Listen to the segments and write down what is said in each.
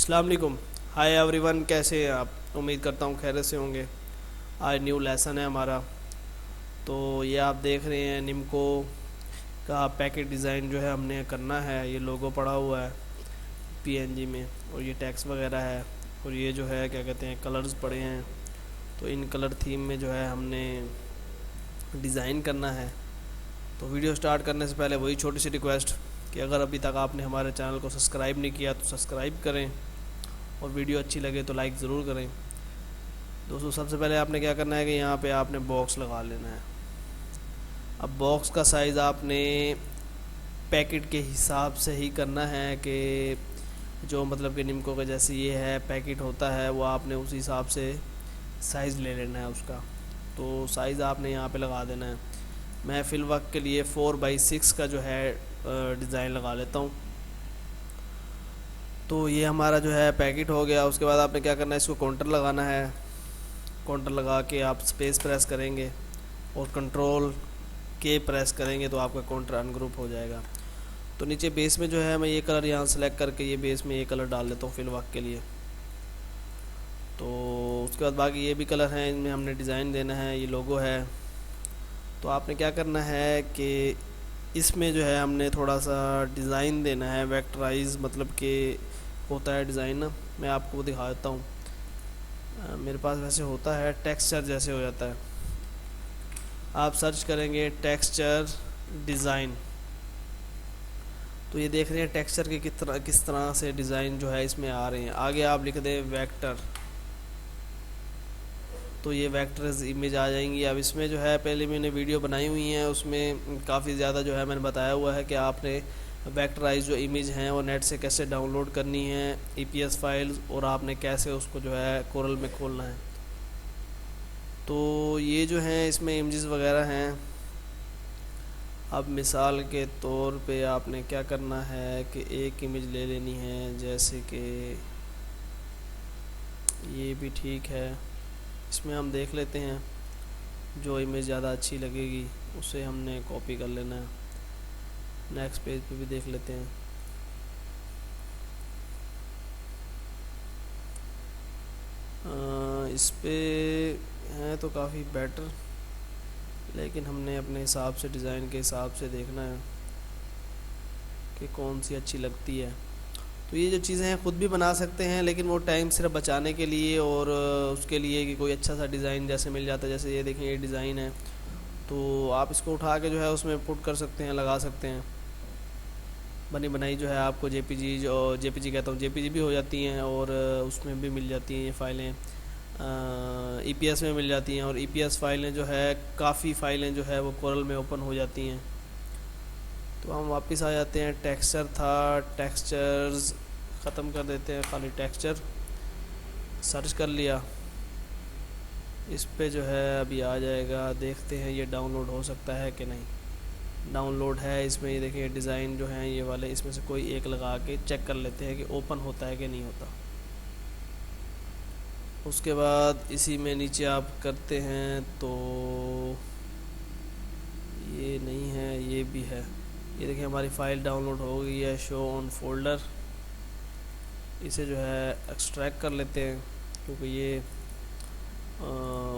अस्सलाम वालेकुम। Hi everyone, कैसे हैं आप? उम्मीद करता हूँ खैरियत से होंगे। आज न्यू लेसन है हमारा। तो ये आप देख रहे हैं निम्को का पैकेट डिज़ाइन जो है हमने करना है। ये लोगो पड़ा हुआ है पीएनजी में, और ये टैक्स वगैरह है, और ये जो है क्या कहते हैं कलर्स पड़े हैं। तो इन कलर थीम में जो है हमने डिज़ाइन करना है। तो वीडियो स्टार्ट करने से पहले वही छोटी सी रिक्वेस्ट कि अगर अभी तक आपने हमारे चैनल को सब्सक्राइब नहीं किया तो सब्सक्राइब करें, और वीडियो अच्छी लगे तो लाइक ज़रूर करें। दोस्तों, सबसे पहले आपने क्या करना है कि यहाँ पे आपने बॉक्स लगा लेना है। अब बॉक्स का साइज़ आपने पैकेट के हिसाब से ही करना है कि जो मतलब कि निम्को का जैसे ये है पैकेट होता है, वो आपने उस हिसाब से साइज़ ले लेना है उसका। तो साइज़ आपने यहाँ पे लगा देना है। मैं फ़िल वक्त के लिए 4x6 का जो है डिज़ाइन लगा लेता हूँ। तो ये हमारा जो है पैकेट हो गया। उसके बाद आपने क्या करना है, इसको काउंटर लगाना है। काउंटर लगा के आप स्पेस प्रेस करेंगे और कंट्रोल के प्रेस करेंगे तो आपका काउंटर अनग्रुप हो जाएगा। तो नीचे बेस में जो है मैं ये कलर यहाँ सेलेक्ट करके ये बेस में ये कलर डाल देता हूँ फिल वर्क के लिए। तो उसके बाद बाकी ये भी कलर हैं, इनमें हमने डिज़ाइन देना है। ये लोगो है। तो आपने क्या करना है कि इसमें जो है हमने थोड़ा सा डिज़ाइन देना है, वेक्टराइज मतलब कि होता है डिज़ाइन ना, मैं आपको दिखा देता हूँ। मेरे पास वैसे होता है टेक्सचर जैसे हो जाता है। आप सर्च करेंगे टेक्सचर डिज़ाइन, तो ये देख रहे हैं टेक्सचर के किस तरह से डिज़ाइन जो है इसमें आ रहे हैं। आगे आप लिख दें वेक्टर, तो ये वेक्टर्स इमेज आ जाएंगी। अब इसमें जो है पहले मैंने वीडियो बनाई हुई है, उसमें काफ़ी ज़्यादा जो है मैंने बताया हुआ है कि आपने वेक्टराइज जो इमेज हैं वो नेट से कैसे डाउनलोड करनी है ईपीएस फाइल्स, और आपने कैसे उसको जो है कोरल में खोलना है। तो ये जो हैं इसमें इमेजेस वगैरह हैं। अब मिसाल के तौर पे आपने क्या करना है कि एक इमेज ले लेनी है, जैसे कि ये भी ठीक है। इसमें हम देख लेते हैं जो इमेज ज़्यादा अच्छी लगेगी उसे हमने कॉपी कर लेना है। नेक्स्ट पेज पे भी देख लेते हैं। इस पे है तो काफ़ी बेटर, लेकिन हमने अपने हिसाब से डिज़ाइन के हिसाब से देखना है कि कौन सी अच्छी लगती है। तो ये जो चीज़ें हैं ख़ुद भी बना सकते हैं, लेकिन वो टाइम सिर्फ बचाने के लिए और उसके लिए कि कोई अच्छा सा डिज़ाइन जैसे मिल जाता है। जैसे ये देखें, ये डिज़ाइन है, तो आप इसको उठा के जो है उसमें पुट कर सकते हैं, लगा सकते हैं। बनी बनाई जो है आपको जेपीजी, जो जेपीजी कहता हूँ, जेपीजी भी हो जाती हैं, और उसमें भी मिल जाती हैं ये फ़ाइलें। ईपीएस में मिल जाती हैं, और ईपीएस फाइलें जो है काफ़ी फ़ाइलें जो है वो कोरल में ओपन हो जाती हैं। तो हम वापस आ जाते हैं। टेक्सचर था, टेक्सचर्स ख़त्म कर देते हैं, खाली टेक्सचर सर्च कर लिया। इस पे जो है अभी आ जाएगा, देखते हैं ये डाउनलोड हो सकता है कि नहीं। डाउनलोड है इसमें, ये देखिए डिज़ाइन जो हैं ये वाले, इसमें से कोई एक लगा के चेक कर लेते हैं कि ओपन होता है कि नहीं होता। उसके बाद इसी में नीचे आप करते हैं तो ये नहीं है, ये भी है। ये देखिए हमारी फ़ाइल डाउनलोड हो गई है, शो ऑन फोल्डर। इसे जो है एक्सट्रैक्ट कर लेते हैं, क्योंकि ये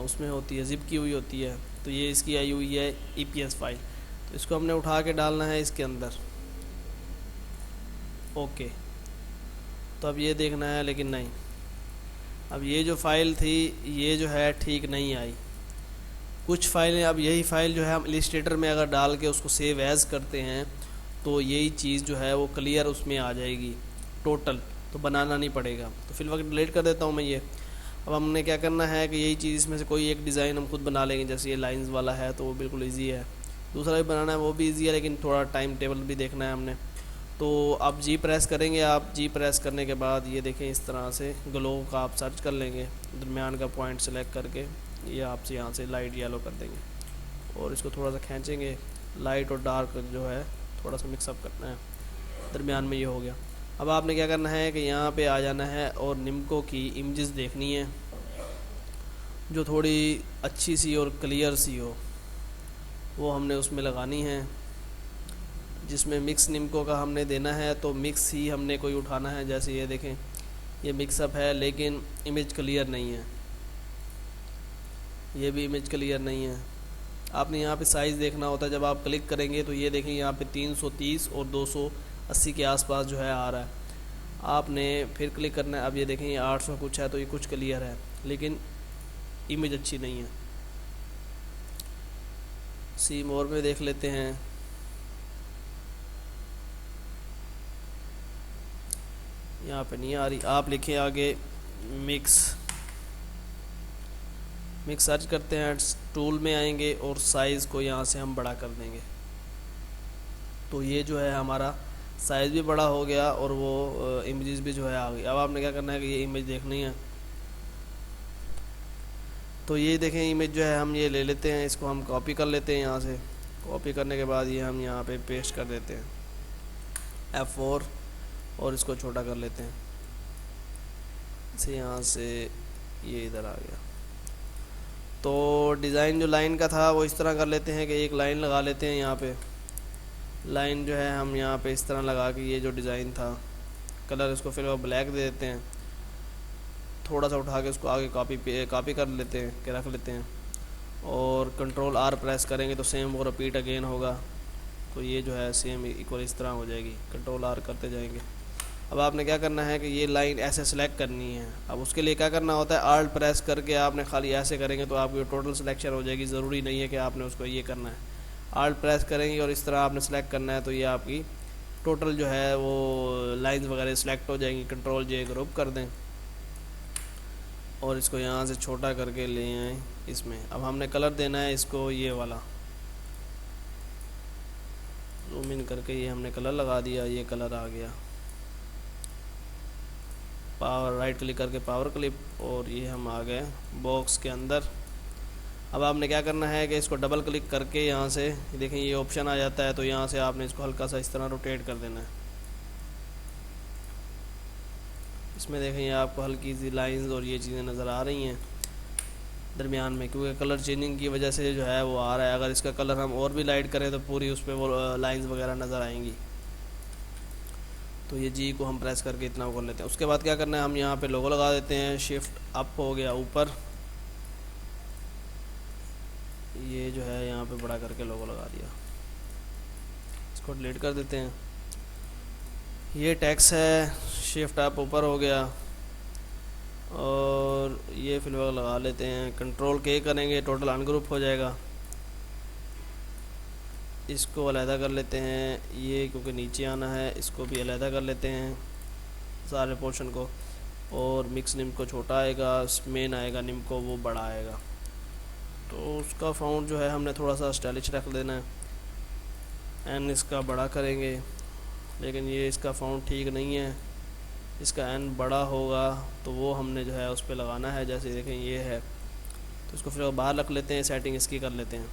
उसमें होती है, ज़िप की हुई होती है। तो ये इसकी आई हुई है ईपीएस फाइल, तो इसको हमने उठा के डालना है इसके अंदर। ओके, तो अब ये देखना है, लेकिन नहीं, अब ये जो फ़ाइल थी ये जो है ठीक नहीं आई। कुछ फ़ाइलें, अब यही फ़ाइल जो है हम इलस्ट्रेटर में अगर डाल के उसको सेव एज़ करते हैं तो यही चीज़ जो है वो क्लियर उसमें आ जाएगी टोटल, तो बनाना नहीं पड़ेगा। तो फिर वक्त डिलीट कर देता हूँ मैं ये। अब हमने क्या करना है कि यही चीज़ इसमें से कोई एक डिज़ाइन हम खुद बना लेंगे। जैसे ये लाइंस वाला है तो वो बिल्कुल ईजी है, दूसरा भी बनाना है वो भी ईजी है, लेकिन थोड़ा टाइम टेबल भी देखना है हमने। तो आप जी प्रेस करेंगे, आप जी प्रेस करने के बाद ये देखें इस तरह से ग्लो का आप सर्च कर लेंगे, दरमियान का पॉइंट सेलेक्ट करके ये आपसे यहाँ से लाइट येलो कर देंगे, और इसको थोड़ा सा खींचेंगे। लाइट और डार्क जो है थोड़ा सा मिक्सअप करना है, दरमियान में ये हो गया। अब आपने क्या करना है कि यहाँ पे आ जाना है और निम्को की इमेजेस देखनी है जो थोड़ी अच्छी सी और क्लियर सी हो, वो हमने उसमें लगानी है। जिसमें मिक्स निम्को का हमने देना है तो मिक्स ही हमने कोई उठाना है। जैसे ये देखें, ये मिक्सअप है, लेकिन इमेज क्लियर नहीं है। ये भी इमेज क्लियर नहीं है। आपने यहाँ पे साइज़ देखना होता है, जब आप क्लिक करेंगे तो ये देखें यहाँ पे 330 और 280 के आसपास जो है आ रहा है। आपने फिर क्लिक करना है। अब ये देखें ये 800 कुछ है, तो ये कुछ क्लियर है, लेकिन इमेज अच्छी नहीं है। सी मोर में देख लेते हैं। यहाँ पे नहीं आ रही। आप लिखें आगे मिक्स सर्च करते हैं, टूल में आएंगे और साइज़ को यहाँ से हम बड़ा कर देंगे। तो ये जो है हमारा साइज़ भी बड़ा हो गया और वो इमेजेस भी जो है आ गई। अब आपने क्या करना है कि ये इमेज देखनी है। तो ये देखें इमेज जो है हम ये ले लेते हैं, इसको हम कॉपी कर लेते हैं। यहाँ से कॉपी करने के बाद ये हम यहाँ पे पेस्ट कर देते हैं F4 और इसको छोटा कर लेते हैं। इसे यहाँ से ये इधर आ गया। तो डिज़ाइन जो लाइन का था वो इस तरह कर लेते हैं कि एक लाइन लगा लेते हैं। यहाँ पे लाइन जो है हम यहाँ पे इस तरह लगा के ये जो डिज़ाइन था, कलर इसको फिर ब्लैक दे देते हैं। थोड़ा सा उठा के उसको आगे कॉपी कर लेते हैं कि रख लेते हैं, और कंट्रोल R प्रेस करेंगे तो सेम वो रिपीट अगेन होगा। तो ये जो है सेम इक्वल इस तरह हो जाएगी। कंट्रोल R करते जाएंगे। अब आपने क्या करना है कि ये लाइन ऐसे सेलेक्ट करनी है। अब उसके लिए क्या करना होता है, आल्ट प्रेस करके आपने खाली ऐसे करेंगे तो आपकी टोटल सिलेक्शन हो जाएगी। ज़रूरी नहीं है कि आपने उसको ये करना है। आल्ट प्रेस करेंगे और इस तरह आपने सेलेक्ट करना है, तो ये आपकी टोटल जो है वो लाइंस वगैरह सेलेक्ट हो जाएंगी। कंट्रोल J ग्रुप कर दें और इसको यहाँ से छोटा करके ले आए इसमें। अब हमने कलर देना है इसको ये वाला, जूम इन करके ये हमने कलर लगा दिया। ये कलर आ गया। पावर राइट क्लिक करके पावर क्लिप, और ये हम आ गए बॉक्स के अंदर। अब आपने क्या करना है कि इसको डबल क्लिक करके यहाँ से देखें ये ऑप्शन आ जाता है, तो यहाँ से आपने इसको हल्का सा इस तरह रोटेट कर देना है। इसमें देखें ये आपको हल्की सी लाइंस और ये चीज़ें नज़र आ रही हैं दरमियान में, क्योंकि कलर चेंजिंग की वजह से जो है वो आ रहा है। अगर इसका कलर हम और भी लाइट करें तो पूरी उस पर वो लाइंस वगैरह नज़र आएंगी। तो ये जी को हम प्रेस करके इतना कर लेते हैं। उसके बाद क्या करना है, हम यहाँ पे लोगो लगा देते हैं। शिफ्ट अप हो गया ऊपर, ये जो है यहाँ पे बड़ा करके लोगो लगा दिया। इसको डिलीट कर देते हैं। ये टेक्स्ट है, शिफ्ट अप ऊपर हो गया, और ये फिलहाल लगा लेते हैं। कंट्रोल K करेंगे, टोटल अनग्रुप हो जाएगा। इसको अलहदा कर लेते हैं, ये क्योंकि नीचे आना है, इसको भी अलहदा कर लेते हैं सारे पोर्शन को। और मिक्स निम को छोटा आएगा, मेन आएगा निम को वो बड़ा आएगा। तो उसका फ़ॉन्ट जो है हमने थोड़ा सा स्टाइलिश रख देना है। एन इसका बड़ा करेंगे, लेकिन ये इसका फ़ॉन्ट ठीक नहीं है। इसका एन बड़ा होगा तो वो हमने जो है उस पर लगाना है। जैसे देखें ये है, तो इसको फिर बाहर रख लेते हैं, सेटिंग इसकी कर लेते हैं।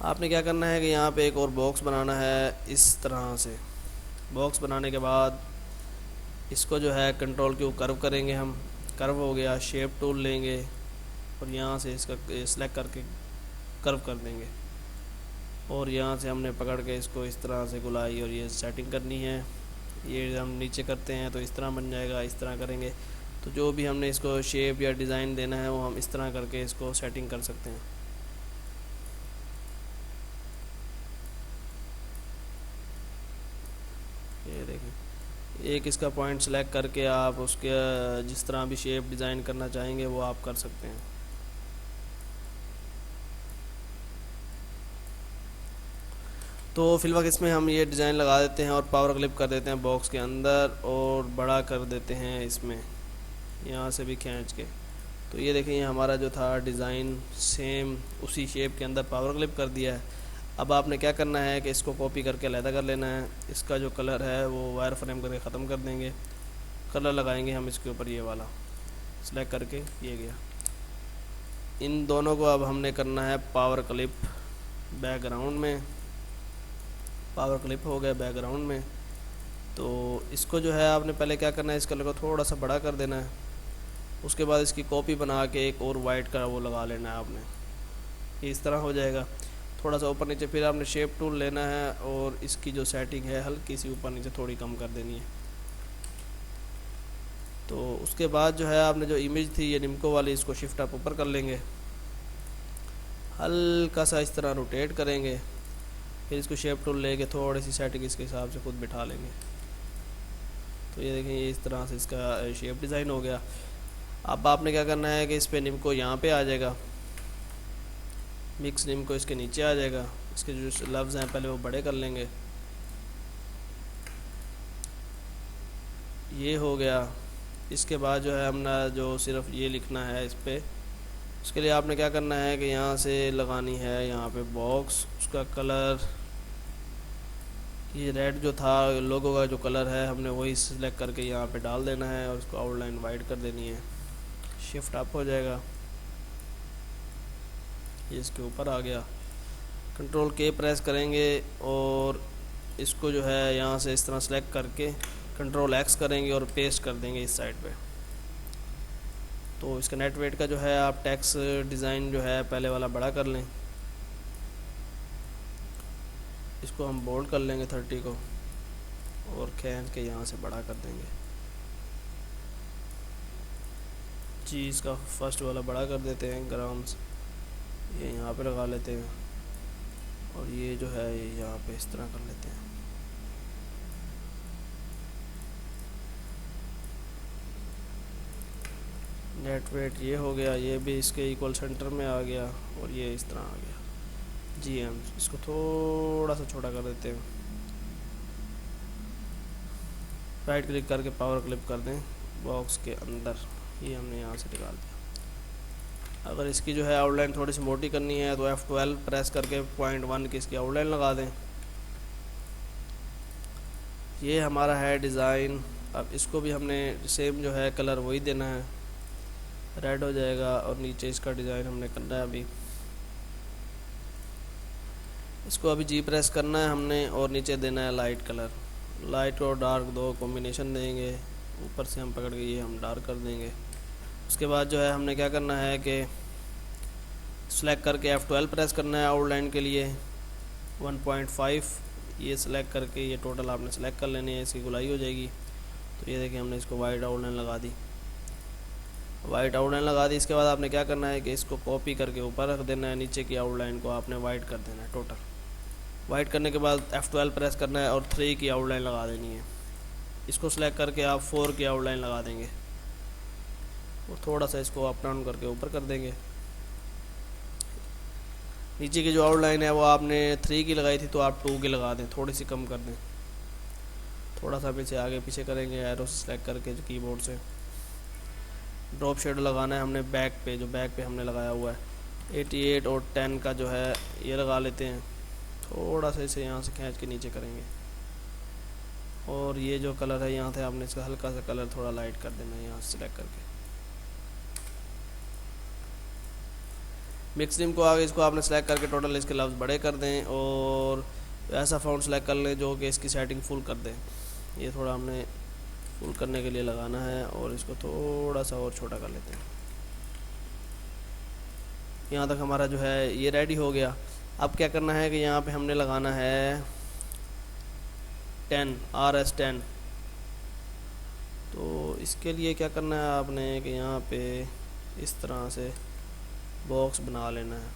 आपने क्या करना है कि यहाँ पे एक और बॉक्स बनाना है इस तरह से। बॉक्स बनाने के बाद इसको जो है कंट्रोल Q कर्व करेंगे हम। कर्व हो गया, शेप टूल लेंगे और यहाँ से इसका सेलेक्ट करके कर्व कर देंगे, और यहाँ से हमने पकड़ के इसको इस तरह से गुलाई, और ये सेटिंग करनी है। ये हम नीचे करते हैं तो इस तरह बन जाएगा। इस तरह करेंगे तो जो भी हमने इसको शेप या डिज़ाइन देना है वो हम इस तरह करके इसको सेटिंग कर सकते हैं। ये देखें, एक इसका पॉइंट सेलेक्ट करके आप उसके जिस तरह भी शेप डिज़ाइन करना चाहेंगे वो आप कर सकते हैं। तो फिलहाल इसमें हम ये डिज़ाइन लगा देते हैं और पावर क्लिप कर देते हैं बॉक्स के अंदर, और बड़ा कर देते हैं इसमें यहाँ से भी खींच के। तो ये देखें ये हमारा जो था डिज़ाइन सेम उसी शेप के अंदर पावर क्लिप कर दिया है। अब आपने क्या करना है कि इसको कॉपी करके अलहदा कर लेना है। इसका जो कलर है वो वायर फ्रेम करके ख़त्म कर देंगे। कलर लगाएंगे हम इसके ऊपर, ये वाला सेलेक्ट करके ये गया। इन दोनों को अब हमने करना है पावर क्लिप बैकग्राउंड में। पावर क्लिप हो गया बैकग्राउंड में। तो इसको जो है आपने पहले क्या करना है, इस कलर को थोड़ा सा बड़ा कर देना है। उसके बाद इसकी कॉपी बना के एक और वाइट का वो लगा लेना है आपने। ये इस तरह हो जाएगा। थोड़ा सा ऊपर नीचे फिर आपने शेप टूल लेना है और इसकी जो सेटिंग है हल्की सी ऊपर नीचे थोड़ी कम कर देनी है। तो उसके बाद जो है आपने जो इमेज थी ये निम्को वाली, इसको शिफ्ट आप ऊपर कर लेंगे, हल्का सा इस तरह रोटेट करेंगे, फिर इसको शेप टूल लेके थोड़ी सी सेटिंग इसके हिसाब से खुद बिठा लेंगे। तो ये देखें, ये इस तरह से इसका शेप डिज़ाइन हो गया। अब आपने क्या करना है कि इस पे निम्को यहाँ पे आ जाएगा, मिक्स निम्को इसके नीचे आ जाएगा, इसके जो लफ्ज़ हैं पहले वो बड़े कर लेंगे, ये हो गया। इसके बाद जो है हमने जो सिर्फ ये लिखना है इस पर, उसके लिए आपने क्या करना है कि यहाँ से लगानी है यहाँ पे बॉक्स, उसका कलर ये रेड जो था लोगो का जो कलर है हमने वही सिलेक्ट करके यहाँ पे डाल देना है और उसको आउटलाइन वाइट कर देनी है, शिफ्ट अप हो जाएगा, ये इसके ऊपर आ गया। कंट्रोल के प्रेस करेंगे और इसको जो है यहाँ से इस तरह सेलेक्ट करके कंट्रोल एक्स करेंगे और पेस्ट कर देंगे इस साइड पे। तो इसका नेट वेट का जो है आप टेक्स्ट डिज़ाइन जो है पहले वाला बड़ा कर लें, इसको हम बोल्ड कर लेंगे 30 को और खींच के यहाँ से बड़ा कर देंगे जी। इसका फर्स्ट वाला बड़ा कर देते हैं ग्राम्स, ये यहाँ पे लगा लेते हैं और ये जो है ये यहाँ पे इस तरह कर लेते हैं। नेट वेट ये हो गया, ये भी इसके इक्वल सेंटर में आ गया और ये इस तरह आ गया जी। हम इसको थोड़ा सा छोटा कर देते हैं, राइट क्लिक करके पावर क्लिप कर दें बॉक्स के अंदर, ये हमने यहाँ से निकाल दिया। अगर इसकी जो है आउटलाइन थोड़ी सी मोटी करनी है तो F12 प्रेस करके 0.1 की इसकी आउटलाइन लगा दें। ये हमारा है डिज़ाइन। अब इसको भी हमने सेम जो है कलर वही देना है, रेड हो जाएगा और नीचे इसका डिज़ाइन हमने करना है अभी। इसको अभी जी प्रेस करना है हमने और नीचे देना है लाइट कलर, लाइट और डार्क दो कॉम्बिनेशन देंगे, ऊपर से हम पकड़ के ये हम डार्क कर देंगे। उसके बाद जो है हमने क्या करना है कि सेलेक्ट करके F12 प्रेस करना है आउटलाइन के लिए 1.5, ये सिलेक्ट करके ये टोटल आपने सेलेक्ट कर लेनी है, इसकी गुलाई हो जाएगी। तो ये देखिए हमने इसको वाइट आउटलाइन लगा दी, वाइट आउटलाइन लगा दी। इसके बाद आपने क्या करना है कि इसको कॉपी करके ऊपर रख देना है, नीचे की आउटलाइन को आपने वाइट कर देना है टोटल। वाइट करने के बाद F12 प्रेस करना है और 3 की आउटलाइन लगा देनी है। इसको सेलेक्ट करके आप 4 की आउटलाइन लगा देंगे और थोड़ा सा इसको अप डाउन करके ऊपर कर देंगे। नीचे की जो आउटलाइन है वो आपने 3 की लगाई थी तो आप 2 की लगा दें, थोड़ी सी कम कर दें, थोड़ा सा पीछे आगे पीछे करेंगे एरो सेलेक्ट करके जो कीबोर्ड से। ड्रॉप शेडो लगाना है हमने बैक पे, जो बैक पे हमने लगाया हुआ है 88 और 10 का जो है ये लगा लेते हैं। थोड़ा सा इसे यहाँ से खींच के नीचे करेंगे और ये जो कलर है यहाँ से आपने इसका हल्का सा कलर थोड़ा लाइट कर देना है यहाँ से सिलेक्ट करके। मिक्स निम को आगे इसको आपने सेलेक्ट करके टोटल इसके लफ्ज़ बड़े कर दें और ऐसा फ़ॉन्ट सेलेक्ट कर लें जो कि इसकी सेटिंग फुल कर दें। ये थोड़ा हमने फुल करने के लिए लगाना है और इसको थोड़ा सा और छोटा कर लेते हैं। यहाँ तक हमारा जो है ये रेडी हो गया। अब क्या करना है कि यहाँ पे हमने लगाना है 10 RS10। तो इसके लिए क्या करना है आपने कि यहाँ पे इस तरह से बॉक्स बना लेना है,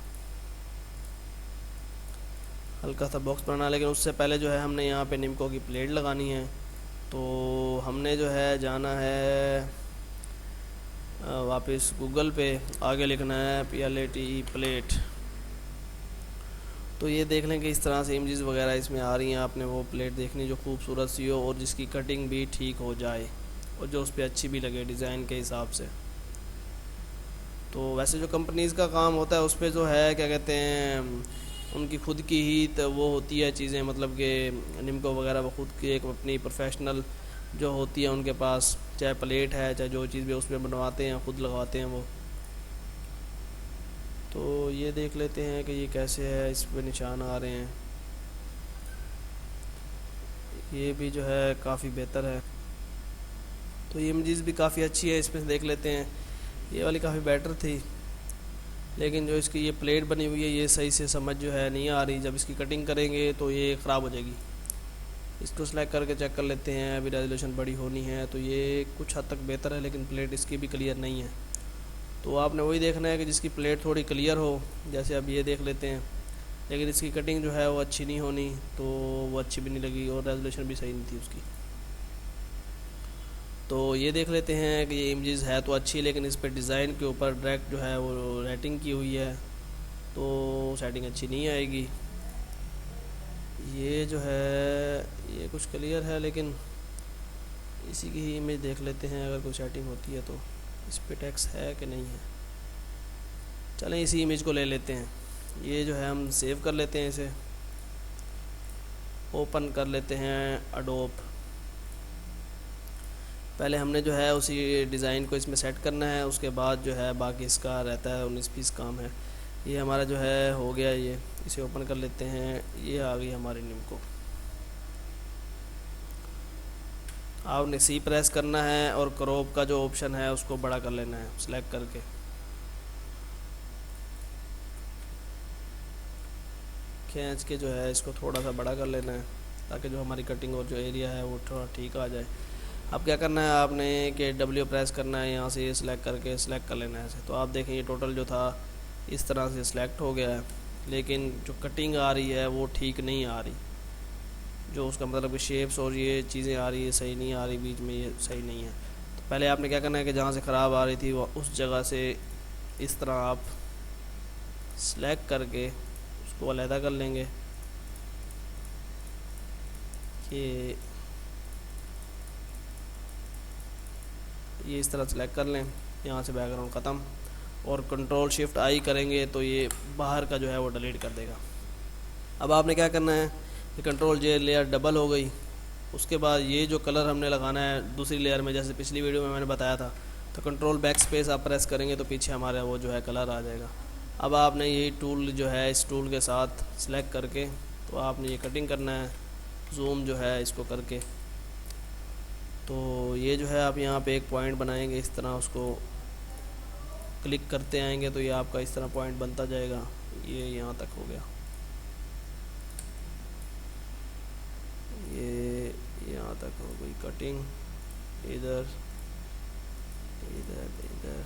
हल्का सा बॉक्स बनाना। लेकिन उससे पहले जो है हमने यहाँ पे निम्को की प्लेट लगानी है। तो हमने जो है जाना है वापस गूगल पे, आगे लिखना है PLATE प्लेट। तो ये देख लें कि इस तरह से इमेजेस वगैरह इसमें आ रही हैं। आपने वो प्लेट देखनी जो खूबसूरत सी हो और जिसकी कटिंग भी ठीक हो जाए और जो उस पर अच्छी भी लगे डिज़ाइन के हिसाब से। तो वैसे जो कंपनीज़ का काम होता है उस पर जो है क्या कहते हैं उनकी खुद की ही तो वो होती है चीज़ें, मतलब कि निम्को वगैरह वो खुद की एक अपनी प्रोफेशनल जो होती है उनके पास, चाहे प्लेट है चाहे जो चीज़ भी उस पर बनवाते हैं खुद लगवाते हैं वो। तो ये देख लेते हैं कि ये कैसे है, इस पर निशान आ रहे हैं, ये भी जो है काफ़ी बेहतर है। तो ये इमेजेस भी काफ़ी अच्छी है, इसमें देख लेते हैं। ये वाली काफ़ी बेटर थी लेकिन जो इसकी ये प्लेट बनी हुई है ये सही से समझ जो है नहीं आ रही। जब इसकी कटिंग करेंगे तो ये ख़राब हो जाएगी। इसको सेलेक्ट करके चेक कर लेते हैं। अभी रेजोल्यूशन बड़ी होनी है तो ये कुछ हद तक बेहतर है, लेकिन प्लेट इसकी भी क्लियर नहीं है। तो आपने वही देखना है कि जिसकी प्लेट थोड़ी क्लियर हो, जैसे अब ये देख लेते हैं, लेकिन इसकी कटिंग जो है वो अच्छी नहीं होनी, तो वो अच्छी भी नहीं लगी और रेजोल्यूशन भी सही नहीं थी उसकी। तो ये देख लेते हैं कि ये इमेजेस है तो अच्छी, लेकिन इस पर डिज़ाइन के ऊपर डायरेक्ट जो है वो रेटिंग की हुई है, तो सेटिंग अच्छी नहीं आएगी। ये जो है ये कुछ क्लियर है, लेकिन इसी की ही इमेज देख लेते हैं, अगर कोई सेटिंग होती है तो। इस पर टैक्स है कि नहीं है, चलें इसी इमेज को ले लेते हैं। ये जो है हम सेव कर लेते हैं, इसे ओपन कर लेते हैं एडोब। पहले हमने जो है उसी डिज़ाइन को इसमें सेट करना है, उसके बाद जो है बाकी इसका रहता है 19-20 काम है। ये हमारा जो है हो गया, ये इसे ओपन कर लेते हैं। ये आ गई हमारी निम्को। आपने सी प्रेस करना है और क्रॉप का जो ऑप्शन है उसको बड़ा कर लेना है सेलेक्ट करके। खींच के जो है इसको थोड़ा सा बड़ा कर लेना है, ताकि जो हमारी कटिंग और जो एरिया है वो थोड़ा ठीक आ जाए। अब क्या करना है आपने कि W प्रेस करना है, यहाँ से ये सिलेक्ट करके सिलेक्ट कर लेना है ऐसे। तो आप देखें ये टोटल जो था इस तरह से सिलेक्ट हो गया है, लेकिन जो कटिंग आ रही है वो ठीक नहीं आ रही। जो उसका मतलब कि शेप्स और ये चीज़ें आ रही है सही नहीं आ रही, बीच में ये सही नहीं है। तो पहले आपने क्या करना है कि जहाँ से ख़राब आ रही थी वो उस जगह से इस तरह आप सिलेक्ट करके उसको अलहदा कर लेंगे कि ये इस तरह सेलेक्ट कर लें। यहाँ से बैकग्राउंड ख़त्म, और कंट्रोल शिफ्ट आई करेंगे तो ये बाहर का जो है वो डिलीट कर देगा। अब आपने क्या करना है कि कंट्रोल जे लेयर डबल हो गई, उसके बाद ये जो कलर हमने लगाना है दूसरी लेयर में, जैसे पिछली वीडियो में मैंने बताया था, तो कंट्रोल बैक स्पेस आप प्रेस करेंगे तो पीछे हमारा वो जो है कलर आ जाएगा। अब आपने ये टूल जो है इस टूल के साथ सेलेक्ट करके तो आपने ये कटिंग करना है, जूम जो है इसको करके। तो ये जो है आप यहाँ पे एक पॉइंट बनाएंगे इस तरह, उसको क्लिक करते आएंगे तो ये आपका इस तरह पॉइंट बनता जाएगा। ये यहाँ तक हो गया, ये यहाँ तक हो गई कटिंग, इधर इधर इधर।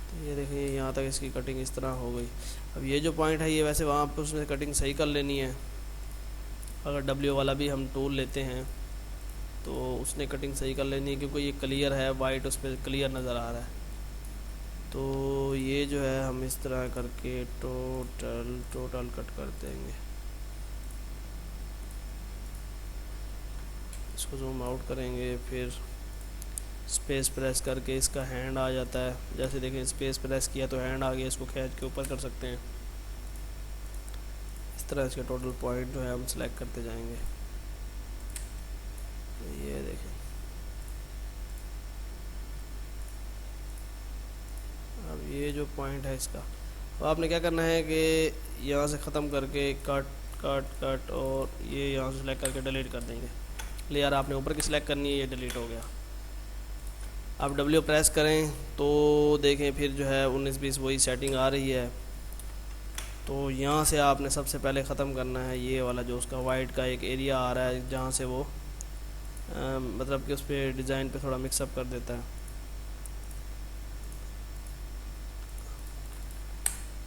तो ये देखिए यहाँ तक इसकी कटिंग इस तरह हो गई। अब ये जो पॉइंट है ये वैसे वहाँ पर उसमें कटिंग सही कर लेनी है। अगर W वाला भी हम टूल लेते हैं तो उसने कटिंग सही कर लेनी है, क्योंकि ये क्लियर है, वाइट उस पर क्लियर नज़र आ रहा है। तो ये जो है हम इस तरह करके टोटल कट कर देंगे। इसको जूम आउट करेंगे, फिर स्पेस प्रेस करके इसका हैंड आ जाता है। जैसे देखें स्पेस प्रेस किया तो हैंड आ गया, इसको खींच के ऊपर कर सकते हैं। इस तरह इसके टोटल पॉइंट जो है हम सेलेक्ट करते जाएंगे। ये देखें, अब ये जो पॉइंट है इसका, तो आपने क्या करना है कि यहाँ से ख़त्म करके कट कट कट, और ये यहाँ से सेलेक्ट करके डिलीट कर देंगे। लेयर आपने ऊपर की सिलेक्ट करनी है, ये डिलीट हो गया। आप W प्रेस करें तो देखें फिर जो है 19-20 वही सेटिंग आ रही है। तो यहाँ से आपने सबसे पहले ख़त्म करना है ये वाला जो उसका वाइट का एक एरिया आ रहा है, जहाँ से वो मतलब कि उस पर डिज़ाइन पे थोड़ा मिक्सअप कर देता है।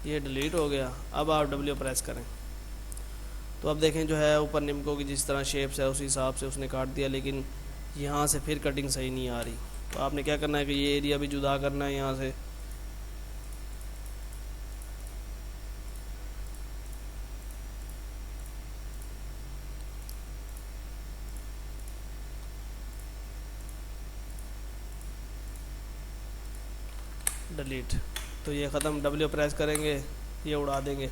ये डिलीट हो गया। अब आप W प्रेस करें तो अब देखें जो है ऊपर निम्को की जिस तरह शेप्स है उसी हिसाब से उसने काट दिया, लेकिन यहाँ से फिर कटिंग सही नहीं आ रही। तो आपने क्या करना है कि ये एरिया भी जुदा करना है, यहाँ से डिलीट। तो ये ख़त्म। W प्रेस करेंगे, ये उड़ा देंगे,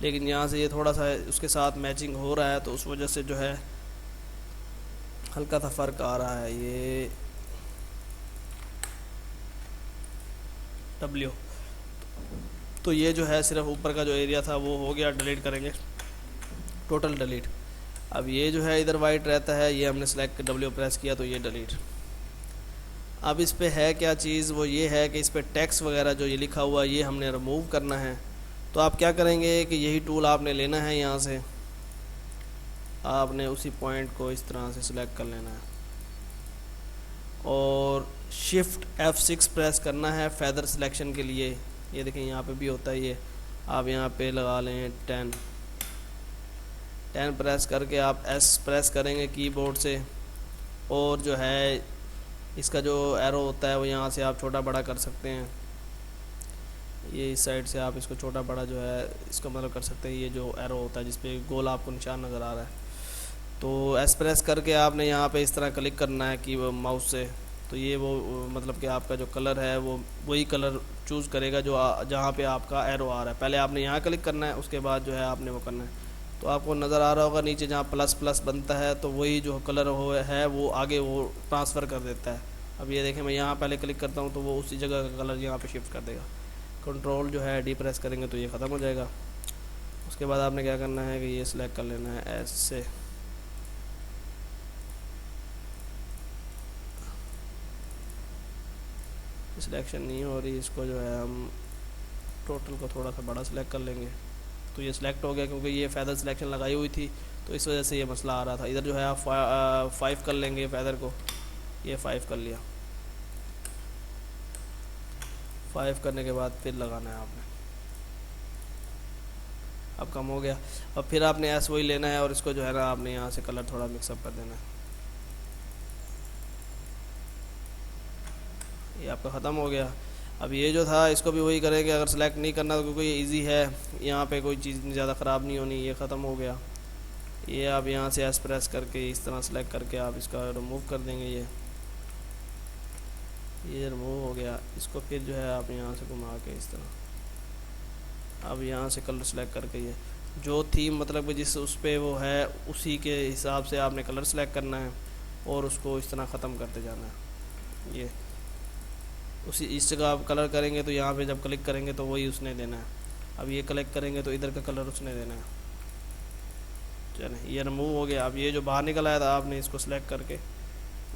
लेकिन यहाँ से ये थोड़ा सा उसके साथ मैचिंग हो रहा है, तो उस वजह से जो है हल्का सा फ़र्क आ रहा है। ये W, तो ये जो है सिर्फ ऊपर का जो एरिया था वो हो गया, डिलीट करेंगे, टोटल डिलीट। अब ये जो है इधर वाइट रहता है, ये हमने सेलेक्ट W प्रेस किया तो ये डिलीट। अब इस पे है क्या चीज़, वो ये है कि इस पे टेक्स्ट वगैरह जो ये लिखा हुआ ये हमने रिमूव करना है। तो आप क्या करेंगे कि यही टूल आपने लेना है, यहाँ से आपने उसी पॉइंट को इस तरह से सिलेक्ट कर लेना है और शिफ्ट F6 प्रेस करना है फेदर सिलेक्शन के लिए। ये देखें यहाँ पे भी होता है ये, आप यहाँ पे लगा लें 10 प्रेस करके आप S प्रेस करेंगे कीबोर्ड से, और जो है इसका जो एरो होता है वो यहाँ से आप छोटा बड़ा कर सकते हैं। ये इस साइड से आप इसको छोटा बड़ा जो है इसका मतलब कर सकते हैं। ये जो एरो होता है जिस पे गोल आपको निशान नज़र आ रहा है, तो एस प्रेस करके आपने यहाँ पे इस तरह क्लिक करना है कि माउस से, तो ये वो मतलब कि आपका जो कलर है वो वही कलर चूज़ करेगा जो जहाँ पे आपका एरो आ रहा है। पहले आपने यहाँ क्लिक करना है, उसके बाद जो है आपने वो करना है। तो आपको नज़र आ रहा होगा नीचे जहाँ प्लस प्लस बनता है, तो वही जो कलर हो है वो आगे वो ट्रांसफ़र कर देता है। अब ये देखें मैं यहाँ पहले क्लिक करता हूँ तो वो उसी जगह का कलर यहाँ पे शिफ्ट कर देगा। कंट्रोल जो है डी प्रेस करेंगे तो ये ख़त्म हो जाएगा। उसके बाद आपने क्या करना है कि ये सिलेक्ट कर लेना है ऐसे, सिलेक्शन नहीं हो रही, इसको जो है हम टोटल को थोड़ा सा बड़ा सिलेक्ट कर लेंगे। तो ये सिलेक्ट हो गया क्योंकि ये फ़ेदर सिलेक्शन लगाई हुई थी, तो इस वजह से ये मसला आ रहा था। इधर जो है आप 5 कर लेंगे फ़ेदर को, ये 5 कर लिया। 5 करने के बाद फिर लगाना है आपने, अब कम हो गया। अब फिर आपने ऐसे वही लेना है और इसको जो है ना आपने यहाँ से कलर थोड़ा मिक्सअप कर देना है। ये आपका ख़त्म हो गया। अब ये जो था इसको भी वही करेंगे, अगर सेलेक्ट नहीं करना तो क्योंकि ये इजी है, यहाँ पे कोई चीज़ ज़्यादा ख़राब नहीं होनी। ये ख़त्म हो गया। ये आप यहाँ से एस प्रेस करके इस तरह सेलेक्ट करके आप इसका रिमूव कर देंगे। ये रिमूव हो गया। इसको फिर जो है आप यहाँ से घुमा के इस तरह, अब यहाँ से कलर सेलेक्ट करके ये जो थीम मतलब कि जिस उस पर वो है उसी के हिसाब से आपने कलर सेलेक्ट करना है और उसको इस तरह ख़त्म करते जाना है। ये उसी इस जगह आप कलर करेंगे तो यहाँ पे जब क्लिक करेंगे तो वही उसने देना है। अब ये क्लिक करेंगे तो इधर का कलर उसने देना है। चलें, ये रिमूव हो गया। अब ये जो बाहर निकल आया था आपने इसको सेलेक्ट करके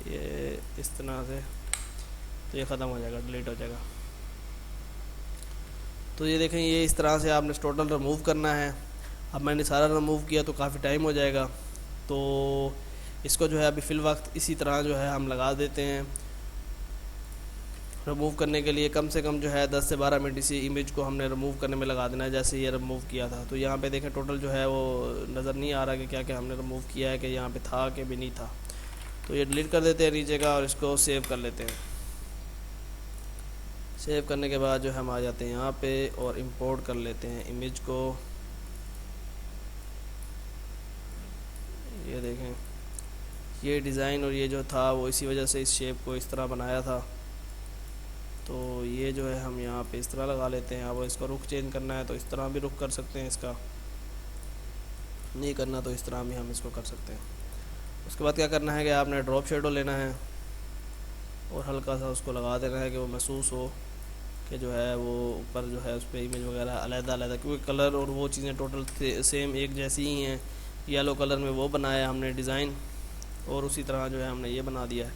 ये इस तरह से, तो ये ख़त्म हो जाएगा, डिलीट हो जाएगा। तो ये देखें ये इस तरह से आपने टोटल रिमूव करना है। अब मैंने सारा रिमूव किया तो काफ़ी टाइम हो जाएगा, तो इसको जो है अभी फ़िल वक्त इसी तरह जो है हम लगा देते हैं। रिमूव करने के लिए कम से कम जो है 10 से 12 मिनट इसी इमेज को हमने रिमूव करने में लगा देना है, जैसे ये रिमूव किया था। तो यहाँ पे देखें टोटल जो है वो नज़र नहीं आ रहा कि क्या क्या हमने रिमूव किया है, कि यहाँ पे था कि भी नहीं था। तो ये डिलीट कर देते हैं नीचे का और इसको सेव कर लेते हैं। सेव करने के बाद जो हम आ जाते हैं यहाँ पे और इंपोर्ट कर लेते हैं इमेज को। ये देखें ये डिज़ाइन और ये जो था वो इसी वजह से इस शेप को इस तरह बनाया था। तो ये जो है हम यहाँ पे इस तरह लगा लेते हैं। अब इसको रुख चेंज करना है तो इस तरह भी रुख कर सकते हैं, इसका नहीं करना तो इस तरह भी हम इसको कर सकते हैं। उसके बाद क्या करना है कि आपने ड्रॉप शेडो लेना है और हल्का सा उसको लगा देना है कि वो महसूस हो कि जो है वो ऊपर जो है उस पर इमेज वगैरह अलग-अलग, क्योंकि कलर और वो चीज़ें टोटल सेम एक जैसी ही हैं। येलो कलर में वो बनाया हमने डिज़ाइन और उसी तरह जो है हमने ये बना दिया है।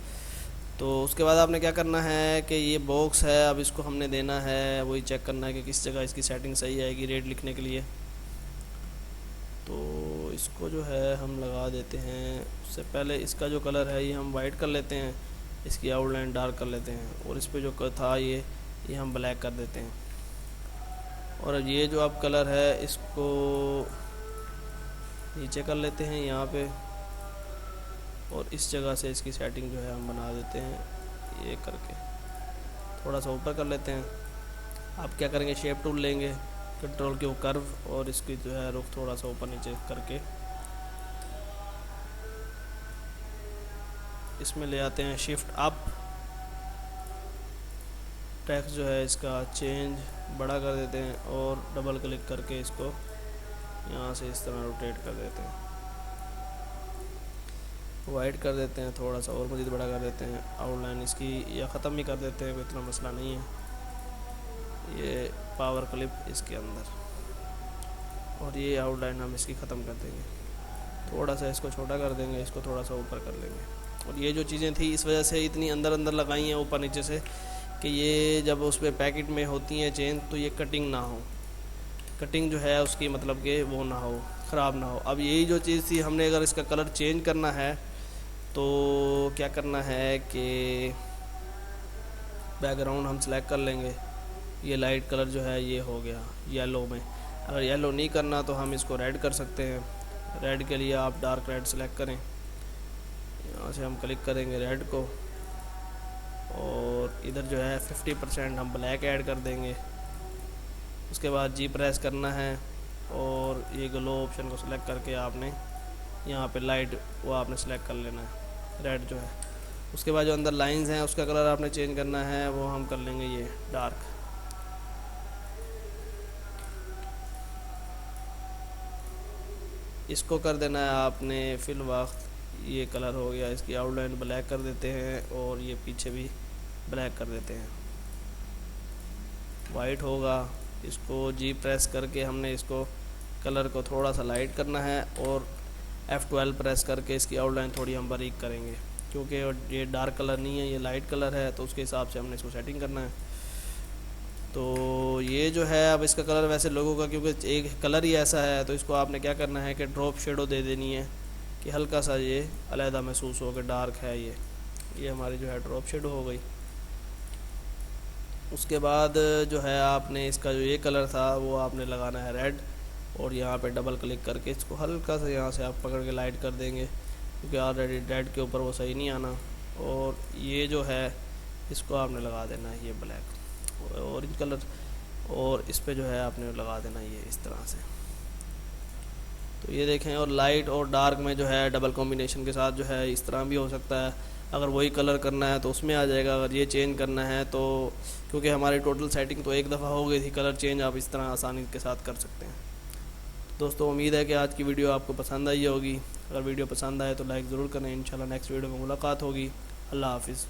तो उसके बाद आपने क्या करना है कि ये बॉक्स है, अब इसको हमने देना है, वही चेक करना है कि किस जगह इसकी सेटिंग सही आएगी रेड लिखने के लिए। तो इसको जो है हम लगा देते हैं। उससे पहले इसका जो कलर है ये हम वाइट कर लेते हैं, इसकी आउटलाइन डार्क कर लेते हैं और इस पे जो था ये हम ब्लैक कर देते हैं। और अब ये जो अब कलर है इसको नीचे कर लेते हैं यहाँ पे और इस जगह से इसकी सेटिंग जो है हम बना देते हैं, ये करके थोड़ा सा ऊपर कर लेते हैं। आप क्या करेंगे शेप टूल लेंगे, कंट्रोल के कर्व और इसकी जो है रुख थोड़ा सा ऊपर नीचे करके इसमें ले आते हैं शिफ्ट अप। टेक्स्ट जो है इसका चेंज बड़ा कर देते हैं और डबल क्लिक करके इसको यहाँ से इस तरह रोटेट कर देते हैं, वाइट कर देते हैं, थोड़ा सा और मज़ीद बड़ा कर देते हैं। आउटलाइन इसकी या ख़त्म भी कर देते हैं, कोई इतना मसला नहीं है। ये पावर क्लिप इसके अंदर और ये आउटलाइन हम इसकी ख़त्म कर देंगे। थोड़ा सा इसको छोटा कर देंगे, इसको थोड़ा सा ऊपर कर लेंगे और ये जो चीज़ें थी इस वजह से इतनी अंदर अंदर लगाई हैं ऊपर नीचे से कि ये जब उस पर पैकेट में होती हैं चेन तो ये कटिंग ना हो, कटिंग जो है उसकी मतलब कि वो ना हो, ख़राब ना हो। अब यही जो चीज़ थी, हमने अगर इसका कलर चेंज करना है तो क्या करना है कि बैकग्राउंड हम सेलेक्ट कर लेंगे। ये लाइट कलर जो है ये हो गया येलो में। अगर येलो नहीं करना तो हम इसको रेड कर सकते हैं। रेड के लिए आप डार्क रेड सेलेक्ट करें, यहाँ से हम क्लिक करेंगे रेड को, और इधर जो है 50% हम ब्लैक ऐड कर देंगे। उसके बाद जी प्रेस करना है और ये ग्लो ऑप्शन को सिलेक्ट करके आपने यहाँ पे लाइट वो आपने सेलेक्ट कर लेना है, रेड जो है। उसके बाद जो अंदर लाइंस हैं उसका कलर आपने चेंज करना है, वो हम कर लेंगे ये डार्क। इसको कर देना है आपने फिल वक्त, ये कलर हो गया, इसकी आउटलाइन ब्लैक कर देते हैं और ये पीछे भी ब्लैक कर देते हैं, वाइट होगा। इसको जी प्रेस करके हमने इसको कलर को थोड़ा सा लाइट करना है और F12 प्रेस करके इसकी आउटलाइन थोड़ी हम बारीक करेंगे, क्योंकि ये डार्क कलर नहीं है, ये लाइट कलर है, तो उसके हिसाब से हमने इसको सेटिंग करना है। तो ये जो है अब इसका कलर वैसे लोगों का क्योंकि एक कलर ही ऐसा है, तो इसको आपने क्या करना है कि ड्रॉप शेडो दे देनी है कि हल्का सा ये अलहदा महसूस हो कि डार्क है। ये हमारी जो है ड्रॉप शेडो हो गई। उसके बाद जो है आपने इसका जो ये कलर था वो आपने लगाना है रेड, और यहाँ पे डबल क्लिक करके इसको हल्का सा यहाँ से आप पकड़ के लाइट कर देंगे, क्योंकि ऑलरेडी रेड के ऊपर वो सही नहीं आना। और ये जो है इसको आपने लगा देना है ये ब्लैक ऑरेंज कलर, और इस पे जो है आपने लगा देना ये इस तरह से। तो ये देखें, और लाइट और डार्क में जो है डबल कॉम्बिनेशन के साथ जो है इस तरह भी हो सकता है। अगर वही कलर करना है तो उसमें आ जाएगा, अगर ये चेंज करना है तो क्योंकि हमारी टोटल सेटिंग तो एक दफ़ा हो गई थी, कलर चेंज आप इस तरह आसानी के साथ कर सकते हैं। दोस्तों उम्मीद है कि आज की वीडियो आपको पसंद आई होगी। अगर वीडियो पसंद आए तो लाइक ज़रूर करें। इंशाल्लाह नेक्स्ट वीडियो में मुलाकात होगी। अल्लाह हाफिज़।